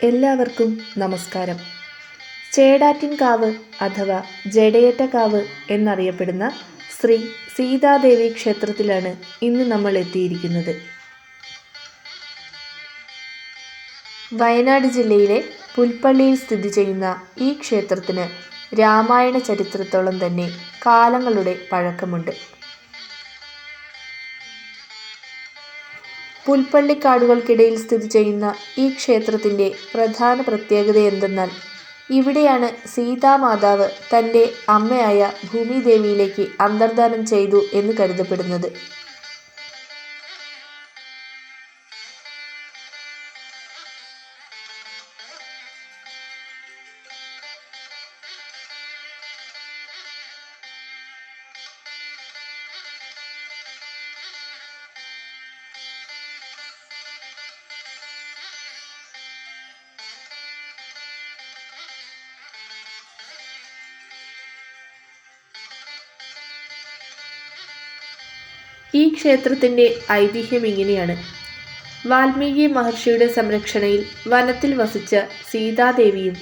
എല്ലാവർക്കും നമസ്കാരം. ചേടാറ്റിൻകാവ് അഥവാ ജഡയേറ്റക്കാവ് എന്നറിയപ്പെടുന്ന ശ്രീ സീതാദേവി ക്ഷേത്രത്തിലാണ് ഇന്ന് നമ്മൾ എത്തിയിരിക്കുന്നത്. വയനാട് ജില്ലയിലെ പുൽപ്പള്ളിയിൽ സ്ഥിതി ചെയ്യുന്ന ഈ ക്ഷേത്രത്തിന് രാമായണ ചരിത്രത്തോളം തന്നെ കാലങ്ങളുടെ പഴക്കമുണ്ട്. പുൽപ്പള്ളിക്കാടുകൾക്കിടയിൽ സ്ഥിതി ചെയ്യുന്ന ഈ ക്ഷേത്രത്തിൻ്റെ പ്രധാന പ്രത്യേകത എന്തെന്നാൽ ഇവിടെയാണ് സീതാമാതാവ് തൻ്റെ അമ്മയായ ഭൂമിദേവിയിലേക്ക് അന്തർധാനം ചെയ്തു എന്ന് കരുതപ്പെടുന്നത്. ഈ ക്ഷേത്രത്തിൻ്റെ ഐതിഹ്യം ഇങ്ങനെയാണ്. വാൽമീകി മഹർഷിയുടെ സംരക്ഷണയിൽ വനത്തിൽ വസിച്ച സീതാദേവിയും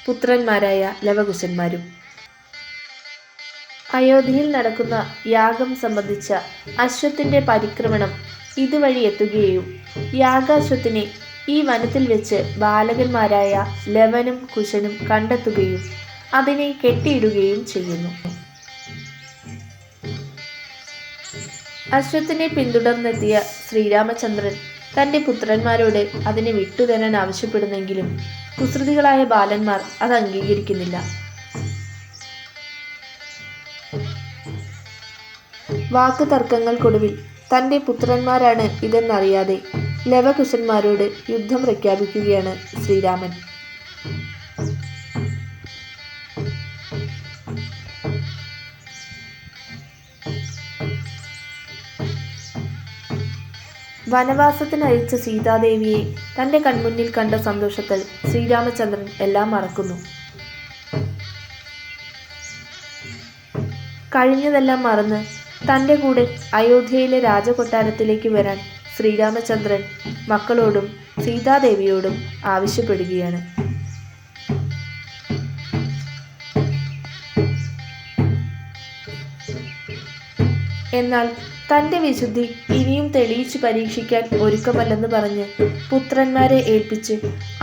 പുത്രന്മാരായ ലവകുശന്മാരും അയോധ്യയിൽ നടക്കുന്ന യാഗം സംബന്ധിച്ച അശ്വത്തിൻ്റെ പരിക്രമണം ഇതുവഴി എത്തുകയും യാഗാശ്വത്തിനെ ഈ വനത്തിൽ വെച്ച് ബാലകന്മാരായ ലവനും കുശനും കണ്ടെത്തുകയും അതിനെ കെട്ടിയിടുകയും ചെയ്യുന്നു. അശ്വത്തിനെ പിന്തുടർന്നെത്തിയ ശ്രീരാമചന്ദ്രൻ തൻ്റെ പുത്രന്മാരോട് അതിനെ വിട്ടുതരാൻ ആവശ്യപ്പെടുന്നെങ്കിലും കുസൃതികളായ ബാലന്മാർ അത് അംഗീകരിക്കുന്നില്ല. വാക്ക് തർക്കങ്ങൾക്കൊടുവിൽ തൻ്റെ പുത്രന്മാരാണ് ഇതെന്നറിയാതെ ലവകുശന്മാരോട് യുദ്ധം പ്രഖ്യാപിക്കുകയാണ് ശ്രീരാമൻ. വനവാസത്തിനയച്ച സീതാദേവിയെ തൻ്റെ കൺമുന്നിൽ കണ്ട സന്തോഷത്തിൽ ശ്രീരാമചന്ദ്രൻ എല്ലാം മറക്കുന്നു. കഴിഞ്ഞതെല്ലാം മറന്ന് തൻ്റെ കൂടെ അയോധ്യയിലെ രാജകൊട്ടാരത്തിലേക്ക് വരാൻ ശ്രീരാമചന്ദ്രൻ മക്കളോടും സീതാദേവിയോടും ആവശ്യപ്പെടുകയാണ്. എന്നാൽ തൻ്റെ വിശുദ്ധി ഇനിയും തെളിയിച്ചു പരീക്ഷിക്കാൻ ഒരുക്കമല്ലെന്ന് പറഞ്ഞ് പുത്രന്മാരെ ഏൽപ്പിച്ച്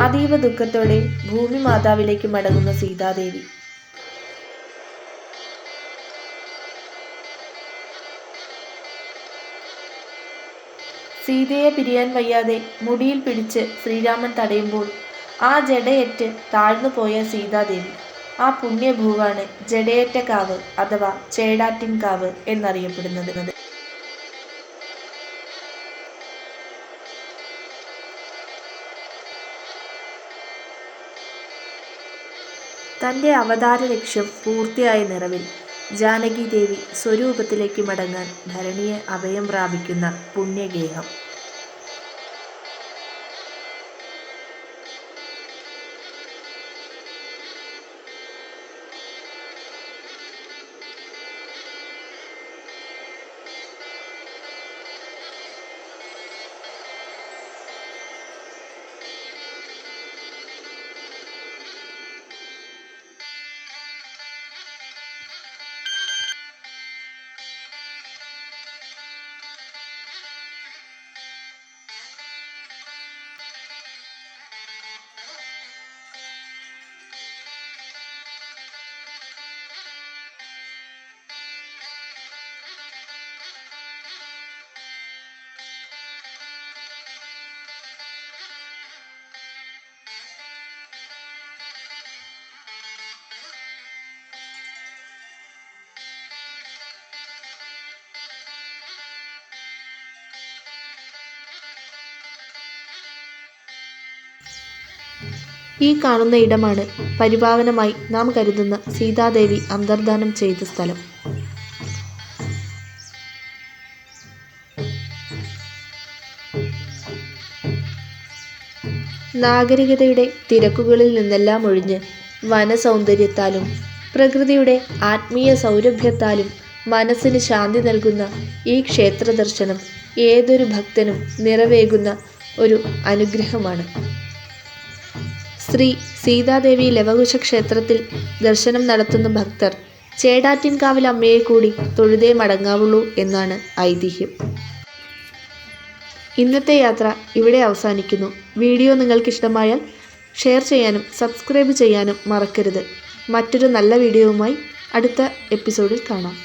അതീവ ദുഃഖത്തോടെ ഭൂമി മാതാവിലേക്ക് മടങ്ങുന്ന സീതാദേവി സീതയെ പിരിയാൻ വയ്യാതെ മുടിയിൽ പിടിച്ച് ശ്രീരാമൻ തടയുമ്പോൾ ആ ജഡയേറ്റ് താഴ്ന്നു പോയ സീതാദേവി ആ പുണ്യഭൂവാണ് ജഡയേറ്റക്കാവ് അഥവാ ചേടാറ്റിൻകാവ് എന്നറിയപ്പെടുന്നത്. തൻ്റെ അവതാര ലക്ഷ്യം പൂർത്തിയായ നിറവിൽ ജാനകി ദേവി സ്വരൂപത്തിലേക്ക് മടങ്ങാൻ ധരണിയെ അഭയം പ്രാപിക്കുന്ന പുണ്യഗേഹം. ഈ കാണുന്ന ഇടമാണ് പരിപാവനമായി നാം കരുതുന്ന സീതാദേവി അന്തർധാനം ചെയ്ത സ്ഥലം. നാഗരികതയുടെ തിരക്കുകളിൽ നിന്നെല്ലാം ഒഴിഞ്ഞ് വനസൗന്ദര്യത്താലും പ്രകൃതിയുടെ ആത്മീയ സൗരഭ്യത്താലും മനസ്സിന് ശാന്തി നൽകുന്ന ഈ ക്ഷേത്ര ദർശനം ഏതൊരു ഭക്തനും നിറവേകുന്ന ഒരു അനുഗ്രഹമാണ്. ശ്രീ സീതാദേവി ലവകുശ ക്ഷേത്രത്തിൽ ദർശനം നടത്തുന്ന ഭക്തർ ചേടാറ്റിൻകാവിൽ അമ്മയെ കൂടി തൊഴുതേ മടങ്ങാവുള്ളൂ എന്നാണ് ഐതിഹ്യം. ഇന്നത്തെ യാത്ര ഇവിടെ അവസാനിക്കുന്നു. വീഡിയോ നിങ്ങൾക്കിഷ്ടമായാൽ ഷെയർ ചെയ്യാനും സബ്സ്ക്രൈബ് ചെയ്യാനും മറക്കരുത്. മറ്റൊരു നല്ല വീഡിയോവുമായി അടുത്ത എപ്പിസോഡിൽ കാണാം.